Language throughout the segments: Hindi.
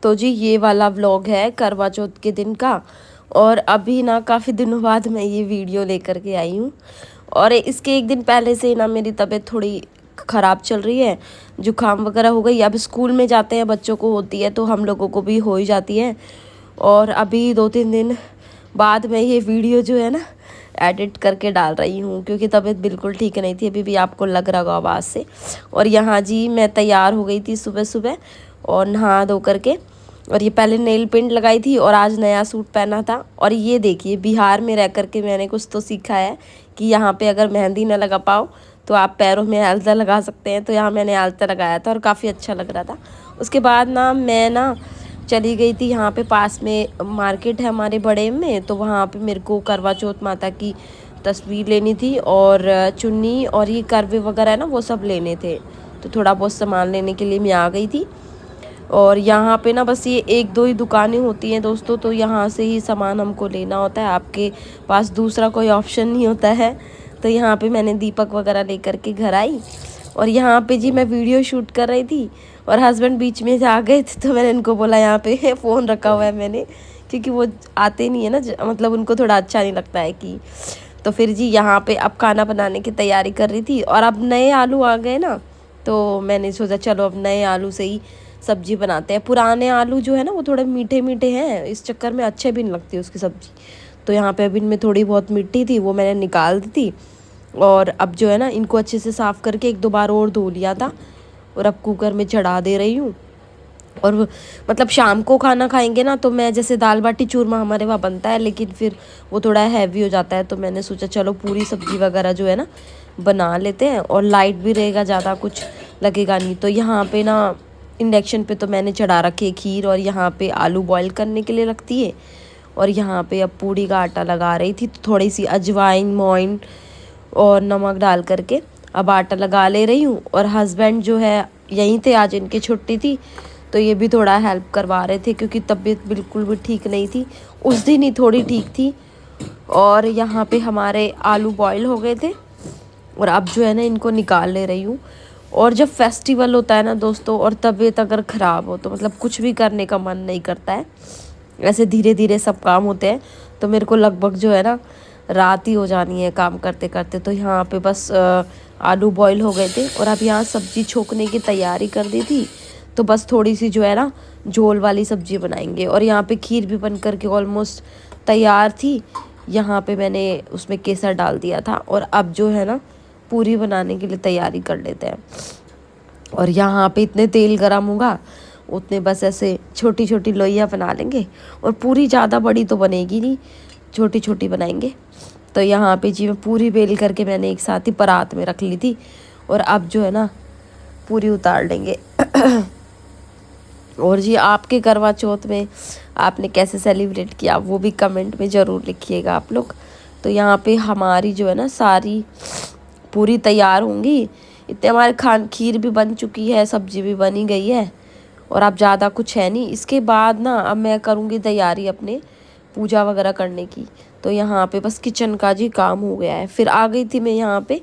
तो जी ये वाला व्लॉग है करवा चौथ के दिन का। और अभी ना काफ़ी दिनों बाद मैं ये वीडियो लेकर के आई हूँ। और इसके एक दिन पहले से ना मेरी तबीयत थोड़ी ख़राब चल रही है, जुकाम वगैरह हो गई। अब स्कूल में जाते हैं बच्चों को होती है तो हम लोगों को भी हो ही जाती है। और अभी 2-3 दिन बाद मैं ये वीडियो जो है ना एडिट करके डाल रही हूँ, क्योंकि तबीयत बिल्कुल ठीक नहीं थी। अभी भी आपको लग रहा होगा आवाज़ से। और यहाँ जी मैं तैयार हो गई थी सुबह सुबह और नहा धो करके। और ये पहले नेल पेंट लगाई थी और आज नया सूट पहना था। और ये देखिए, बिहार में रह कर के मैंने कुछ तो सीखा है कि यहाँ पे अगर मेहंदी ना लगा पाओ तो आप पैरों में आलता लगा सकते हैं। तो यहाँ मैंने आलता लगाया था और काफ़ी अच्छा लग रहा था। उसके बाद ना मैं ना चली गई थी, यहाँ पे पास में मार्केट है हमारे बड़े में, तो वहाँ पे मेरे को करवा चौथ माता की तस्वीर लेनी थी और चुन्नी और ये करवे वगैरह है ना वो सब लेने थे। तो थोड़ा बहुत सामान लेने के लिए मैं आ गई थी। और यहाँ पे ना बस ये 1-2 ही दुकानें होती हैं दोस्तों, तो यहाँ से ही सामान हमको लेना होता है, आपके पास दूसरा कोई ऑप्शन नहीं होता है। तो यहाँ पे मैंने दीपक वगैरह लेकर के घर आई। और यहाँ पे जी मैं वीडियो शूट कर रही थी और हस्बैंड बीच में आ गए थे, तो मैंने इनको बोला यहाँ पे फ़ोन रखा हुआ है मैंने, क्योंकि वो आते नहीं है ना, मतलब उनको थोड़ा अच्छा नहीं लगता है कि। तो फिर जी यहाँ पे अब खाना बनाने की तैयारी कर रही थी और अब नए आलू आ गए ना, तो मैंने सोचा चलो अब नए आलू से ही सब्जी बनाते हैं। पुराने आलू जो है ना वो थोड़े मीठे मीठे हैं, इस चक्कर में अच्छे भी नहीं लगती उसकी सब्ज़ी। तो यहाँ पे अभी इनमें थोड़ी बहुत मिट्टी थी वो मैंने निकाल दी थी। और अब जो है ना इनको अच्छे से साफ़ करके 1-2 बार और धो लिया था और अब कुकर में चढ़ा दे रही हूँ। और मतलब शाम को खाना खाएंगे ना, तो मैं जैसे दाल बाटी चूरमा हमारे वहाँ बनता है, लेकिन फिर वो थोड़ा हैवी हो जाता है, तो मैंने सोचा चलो पूरी सब्ज़ी वगैरह जो है ना बना लेते हैं और लाइट भी रहेगा, ज़्यादा कुछ लगेगा नहीं। तो यहाँ पे ना इंडक्शन पे तो मैंने चढ़ा रखी है खीर और यहाँ पे आलू बॉईल करने के लिए रखती है। और यहाँ पे अब पूड़ी का आटा लगा रही थी, तो थोड़ी सी अजवाइन मोइन और नमक डाल करके अब आटा लगा ले रही हूँ। और हस्बैंड जो है यहीं थे, आज इनकी छुट्टी थी, तो ये भी थोड़ा हेल्प करवा रहे थे, क्योंकि तबीयत बिल्कुल भी ठीक नहीं थी। उस दिन ही थोड़ी ठीक थी। और यहाँ पे हमारे आलू बॉईल हो गए थे और अब जो है ना इनको निकाल ले रही हूँ। और जब फेस्टिवल होता है ना दोस्तों और तबीयत अगर ख़राब हो तो मतलब कुछ भी करने का मन नहीं करता है। ऐसे धीरे धीरे सब काम होते हैं, तो मेरे को लगभग जो है ना रात ही हो जानी है काम करते करते। तो यहाँ पे बस आलू बॉईल हो गए थे और अब यहाँ सब्ज़ी छोंकने की तैयारी कर दी थी। तो बस थोड़ी सी जो है ना झोल वाली सब्ज़ी बनाएंगे। और यहाँ पे खीर भी बन करके ऑलमोस्ट तैयार थी। यहाँ पे मैंने उसमें केसर डाल दिया था और अब जो है ना पूरी बनाने के लिए तैयारी कर लेते हैं। और यहाँ पे इतने तेल गरम होगा उतने बस ऐसे छोटी छोटी लोइयाँ बना लेंगे। और पूरी ज़्यादा बड़ी तो बनेगी नहीं, छोटी छोटी बनाएंगे। तो यहाँ पे जी मैं पूरी बेल करके मैंने एक साथ ही परात में रख ली थी और अब जो है ना पूरी उतार लेंगे। और जी आपके करवा चौथ में आपने कैसे सेलिब्रेट किया वो भी कमेंट में ज़रूर लिखिएगा आप लोग। तो यहाँ पे हमारी जो है ना सारी पूरी तैयार होंगी। इतने हमारे खीर भी बन चुकी है, सब्जी भी बनी गई है और अब ज़्यादा कुछ है नहीं। इसके बाद ना अब मैं करूँगी तैयारी अपने पूजा वगैरह करने की। तो यहाँ पे बस किचन का जी काम हो गया है। फिर आ गई थी मैं यहाँ पे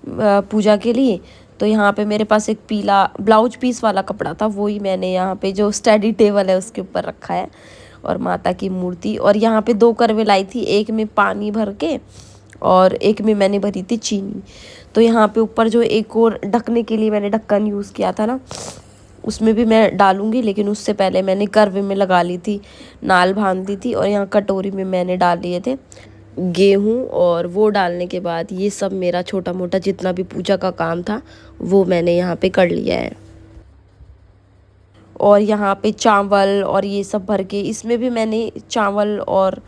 पूजा के लिए। तो यहाँ पे मेरे पास एक पीला ब्लाउज पीस वाला कपड़ा था, वही मैंने यहाँ पे जो स्टडी टेबल है उसके ऊपर रखा है। और माता की मूर्ति, और यहाँ पे 2 करवे लाई थी, एक में पानी भर के और एक में मैंने भरी थी चीनी। तो यहाँ पे ऊपर जो एक और ढकने के लिए मैंने ढक्कन यूज़ किया था ना, उसमें भी मैं डालूंगी, लेकिन उससे पहले मैंने करवे में लगा ली थी, नाल बांध दी थी। और यहाँ कटोरी में मैंने डाल लिए थे गेहूँ। और वो डालने के बाद ये सब मेरा छोटा मोटा जितना भी पूजा का काम था वो मैंने यहाँ पे कर लिया है। और यहाँ पे चावल और ये सब भर के, इसमें भी मैंने चावल और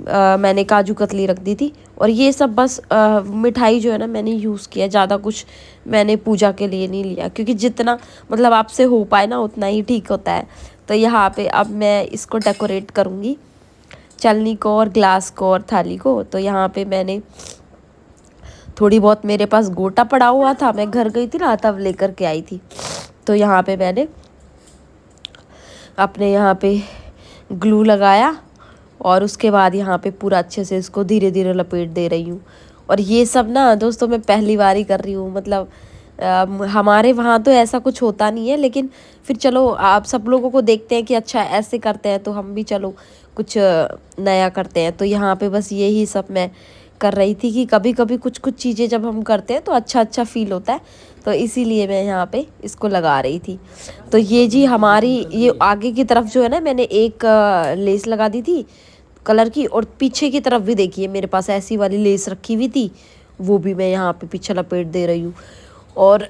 मैंने काजू कतली रख दी थी। और ये सब बस मिठाई जो है ना मैंने यूज़ किया, ज़्यादा कुछ मैंने पूजा के लिए नहीं लिया, क्योंकि जितना मतलब आपसे हो पाए ना उतना ही ठीक होता है। तो यहाँ पे अब मैं इसको डेकोरेट करूँगी, चलनी को और ग्लास को और थाली को। तो यहाँ पे मैंने थोड़ी बहुत, मेरे पास गोटा पड़ा हुआ था, मैं घर गई थी ना तब लेकर के आई थी। तो यहाँ पे मैंने अपने यहाँ पे ग्लू लगाया और उसके बाद यहाँ पे पूरा अच्छे से इसको धीरे धीरे लपेट दे रही हूँ। और ये सब ना दोस्तों मैं पहली बार ही कर रही हूँ, मतलब हमारे वहाँ तो ऐसा कुछ होता नहीं है, लेकिन फिर चलो आप सब लोगों को देखते हैं कि अच्छा ऐसे करते हैं तो हम भी चलो कुछ नया करते हैं। तो यहाँ पे बस यही सब मैं कर रही थी कि कभी कभी कुछ कुछ चीज़ें जब हम करते हैं तो अच्छा अच्छा फील होता है, तो इसीलिए मैं यहाँ पे इसको लगा रही थी। तो ये जी हमारी ये आगे की तरफ जो है ना, मैंने एक लेस लगा दी थी कलर की, और पीछे की तरफ भी देखिए मेरे पास ऐसी वाली लेस रखी हुई थी, वो भी मैं यहाँ पे पीछे लपेट दे रही हूँ। और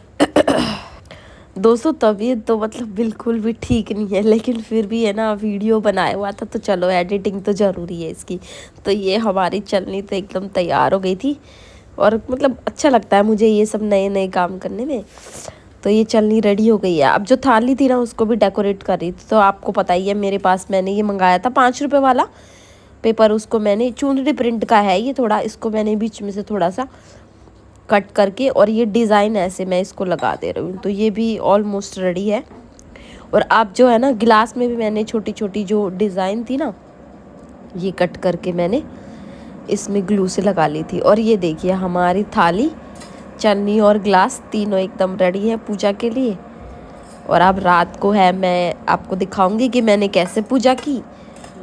दोस्तों तबीयत तो मतलब बिल्कुल भी ठीक नहीं है, लेकिन फिर भी है ना वीडियो बनाया हुआ था तो चलो एडिटिंग तो ज़रूरी है इसकी। तो ये हमारी चलनी तो एकदम तैयार हो गई थी, और मतलब अच्छा लगता है मुझे ये सब नए नए काम करने में। तो ये चलनी रेडी हो गई है। अब जो थाली थी ना उसको भी डेकोरेट कर रही थी। तो आपको पता ही है मेरे पास मैंने ये मंगाया था 5 रुपये वाला पेपर, उसको मैंने चुनरी प्रिंट का है ये थोड़ा, इसको मैंने बीच में से थोड़ा सा कट करके और ये डिज़ाइन ऐसे मैं इसको लगा दे रही हूँ। तो ये भी ऑलमोस्ट रेडी है। और आप जो है ना गिलास में भी मैंने छोटी छोटी जो डिज़ाइन थी ना, ये कट करके मैंने इसमें ग्लू से लगा ली थी। और ये देखिए हमारी थाली, चन्नी और ग्लास तीनों एकदम रेडी है पूजा के लिए। और अब रात को है, मैं आपको दिखाऊंगी कि मैंने कैसे पूजा की।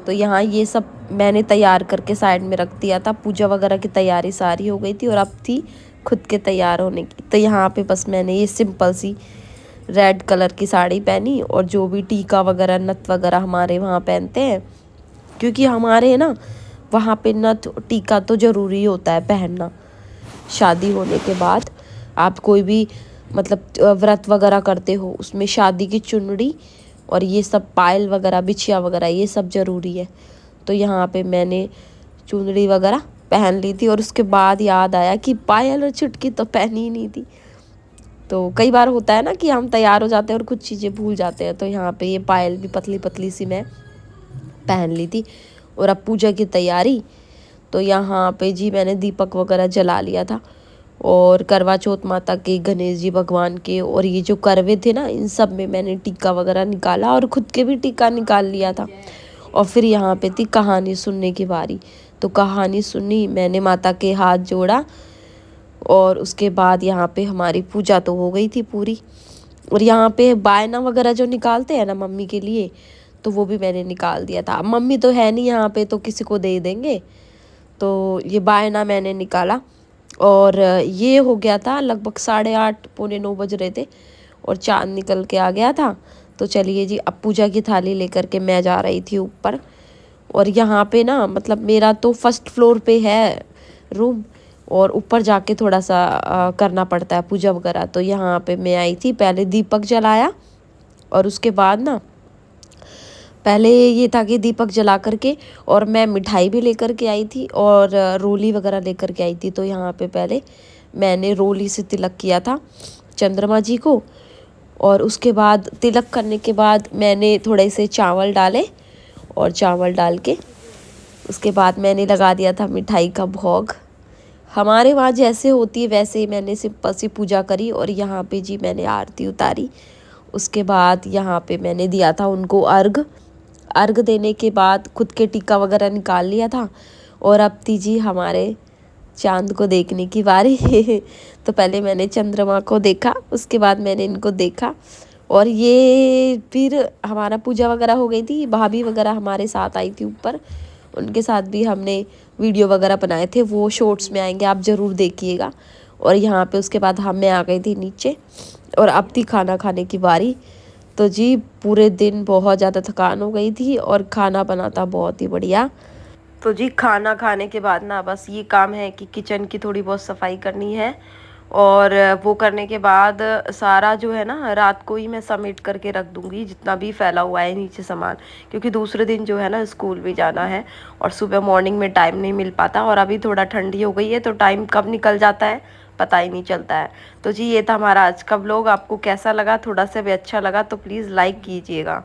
तो यहाँ ये सब मैंने तैयार करके साइड में रख दिया था, पूजा वगैरह की तैयारी सारी हो गई थी और अब थी खुद के तैयार होने की। तो यहाँ पे बस मैंने ये सिंपल सी रेड कलर की साड़ी पहनी, और जो भी टीका वगैरह नथ वगैरह हमारे वहाँ पहनते हैं, क्योंकि हमारे ना वहाँ पे नथ टीका तो ज़रूरी होता है पहनना। शादी होने के बाद आप कोई भी मतलब व्रत वगैरह करते हो उसमें शादी की चुनरी और ये सब पायल वगैरह बिछिया वगैरह ये सब ज़रूरी है। तो यहाँ पे मैंने चुनरी वगैरह पहन ली थी, और उसके बाद याद आया कि पायल और चुटकी तो पहनी ही नहीं थी। तो कई बार होता है ना कि हम तैयार हो जाते हैं और कुछ चीज़ें भूल जाते हैं। तो यहाँ पे ये पायल भी पतली पतली सी मैं पहन ली थी। और अब पूजा की तैयारी। तो यहाँ पे जी मैंने दीपक वगैरह जला लिया था, और करवा चौथ माता के, गणेश जी भगवान के, और ये जो करवे थे ना इन सब में मैंने टीका वगैरह निकाला, और खुद के भी टीका निकाल लिया था। और फिर यहाँ पे थी कहानी सुनने की बारी। तो कहानी सुनी मैंने, माता के हाथ जोड़ा, और उसके बाद यहाँ पे हमारी पूजा तो हो गई थी पूरी। और यहाँ पे बायना वगैरह जो निकालते हैं ना मम्मी के लिए, तो वो भी मैंने निकाल दिया था। मम्मी तो है नहीं यहाँ पे, तो किसी को दे देंगे। तो ये बायना मैंने निकाला, और ये हो गया था लगभग 8:30 पौने 9 बज रहे थे, और चाँद निकल के आ गया था। तो चलिए जी अब पूजा की थाली लेकर के मैं जा रही थी ऊपर। और यहाँ पे ना मतलब मेरा तो फर्स्ट फ्लोर पे है रूम, और ऊपर जाके थोड़ा सा करना पड़ता है पूजा वगैरह। तो यहाँ पे मैं आई थी, पहले दीपक जलाया, और उसके बाद ना पहले ये था कि दीपक जला करके, और मैं मिठाई भी लेकर के आई थी और रोली वगैरह लेकर के आई थी। तो यहाँ पे पहले मैंने रोली से तिलक किया था चंद्रमा जी को, और उसके बाद तिलक करने के बाद मैंने थोड़े से चावल डाले, और चावल डाल के उसके बाद मैंने लगा दिया था मिठाई का भोग। हमारे वहाँ जैसे होती है वैसे ही मैंने सिंपल सी पूजा करी। और यहाँ पे जी मैंने आरती उतारी। उसके बाद यहाँ पे मैंने दिया था उनको अर्घ। अर्घ देने के बाद खुद के टीका वगैरह निकाल लिया था, और अब थी जी हमारे चांद को देखने की बारी। तो पहले मैंने चंद्रमा को देखा, उसके बाद मैंने इनको देखा, और ये फिर हमारा पूजा वगैरह हो गई थी। भाभी वगैरह हमारे साथ आई थी ऊपर, उनके साथ भी हमने वीडियो वगैरह बनाए थे, वो शॉर्ट्स में आएंगे, आप ज़रूर देखिएगा। और यहाँ पे उसके बाद मैं आ गई थी नीचे, और अब थी खाना खाने की बारी। तो जी पूरे दिन बहुत ज़्यादा थकान हो गई थी, और खाना बना था बहुत ही बढ़िया। तो जी खाना खाने के बाद ना बस ये काम है कि किचन की थोड़ी बहुत सफाई करनी है, और वो करने के बाद सारा जो है ना रात को ही मैं समेट करके रख दूंगी जितना भी फैला हुआ है नीचे सामान, क्योंकि दूसरे दिन जो है ना स्कूल भी जाना है, और सुबह मॉर्निंग में टाइम नहीं मिल पाता। और अभी थोड़ा ठंडी हो गई है तो टाइम कब निकल जाता है पता ही नहीं चलता है। तो जी ये था हमारा आज का व्लॉग। आपको कैसा लगा? थोड़ा सा भी अच्छा लगा तो प्लीज़ लाइक कीजिएगा।